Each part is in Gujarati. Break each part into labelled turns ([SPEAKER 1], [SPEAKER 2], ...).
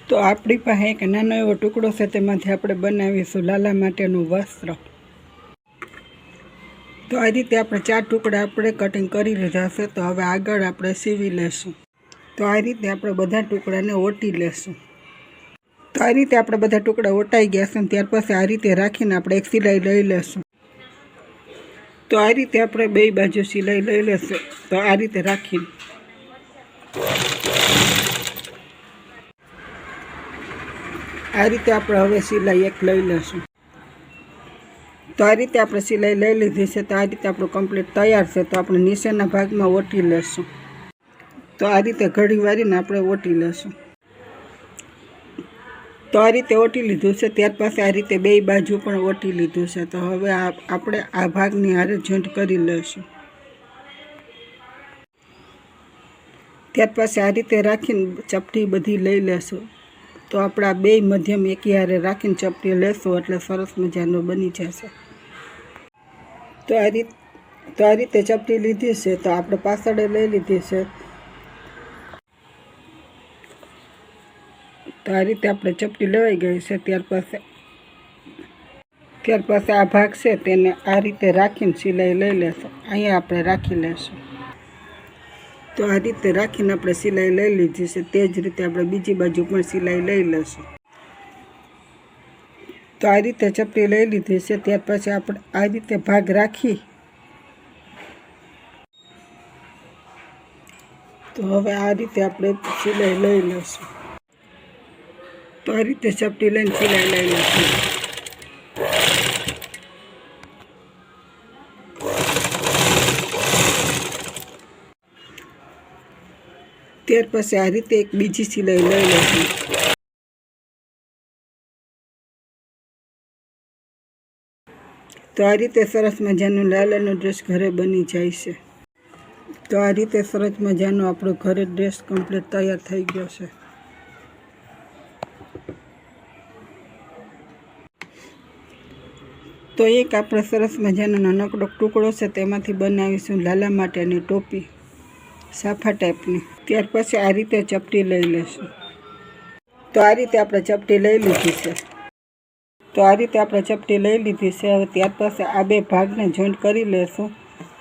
[SPEAKER 1] તો આપણી પાસે એક નાનો એવો ટુકડો છે, તેમાંથી આપણે બનાવીશું લાલા માટેનું વસ્ત્ર। તો આ રીતે આપણે 4 ટુકડા આપણે કટિંગ કરી લીધા છે। તો હવે આગળ આપણે સીવી લેશું। તો આ રીતે આપણે બધા ટુકડાને ઓટી લેશું। તો આ રીતે આપણે બધા ટુકડા ઓટાઈ ગયા છે। ત્યાર પછી આ રીતે રાખીને આપણે એક સિલાઈ લઈ લેશું। તો આ રીતે આપણે બે બાજુ સિલાઈ લઈ લેશું। તો આ રીતે રાખીને આ રીતે આપણે હવે સિલાઈ એક લઈ લેશું। તો આ રીતે આપણે સિલાઈ લઈ લીધી છે। તો આ રીતે આપણું કમ્પ્લીટ તૈયાર છે। તો આપણે નીચેના ભાગમાં ઓટી લેશું। તો આ રીતે ઘડી વારીને આપણે ઓટી લેશું। તો આ રીતે ઓટી લીધું છે। ત્યાર પછી આ રીતે બે બાજુ પણ ઓટી લીધું છે। તો હવે આપણે આ ભાગની હારે જોઈન્ટ કરી લેશું। ત્યાર પછી આ રીતે રાખીને ચપટી બધી લઈ લેશું। તો આપણે આ બે મધ્યમ એકી હારે રાખીને ચપટી લેશું એટલે સરસ મજાનું બની જશે। તો આ રીતે ચપટી લીધી છે। તો આપણે પાછળ લઈ લીધી છે। તો આ રીતે આપણે ચપટી લેવાઈ ગઈ છે। ત્યાર પછી આ ભાગ છે તેને આ રીતે રાખીને સિલાઈ લઈ લેશું। અહીંયા આપણે રાખી લેશું। તો આ રીતે રાખીને આપણે સિલાઈ લઈ લીધી છે। તે જ રીતે આપણે બીજી બાજુ પણ સિલાઈ લઈ લેશું। તો આ રીતે ચપટી લઈ લીધી છે। ત્યાર પછી આપણે આ રીતે ભાગ રાખી તો હવે આ રીતે આપણે સિલાઈ લઈ લેશું। તો આ રીતે ચપટી લઈને સિલાઈ લઈ લેશું। ત્યાર પછી આ રીતે એક બીજી સિલાઈ લઈ લેશું। તો આ રીતે સરસ મજાનું લાલાનું ડ્રેસ ઘરે બની જાય છે। તો આ રીતે સરસ મજાનો આપણો ઘરે ડ્રેસ કમ્પ્લીટ તૈયાર થઈ ગયો છે। તો એક આપણે સરસ મજાનો નાનકડો ટુકડો છે તેમાંથી બનાવીશું લાલા માટેની ટોપી, સાફા ટાઈપની। ત્યાર પછી આ રીતે ચપટી લઈ લેશું। તો આ રીતે આપણે ચપટી લઈ લીધી છે। હવે ત્યાર પછી આ બે ભાગને જોઈન્ટ કરી લેશું।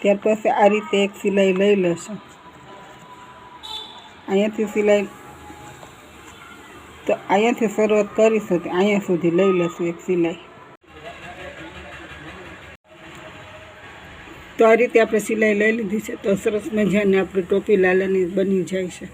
[SPEAKER 1] ત્યાર પછી આ રીતે એક સિલાઈ લઈ લેશું। અહીંયાથી શરૂઆત કરીશું તો અહીંયા સુધી લઈ લેશું એક સિલાઈ। તો આ રીતે આપણે સિલાઈ લઈ લીધી છે। તો સરસ મજાની આપણી ટોપી લાલાની બની જાય છે।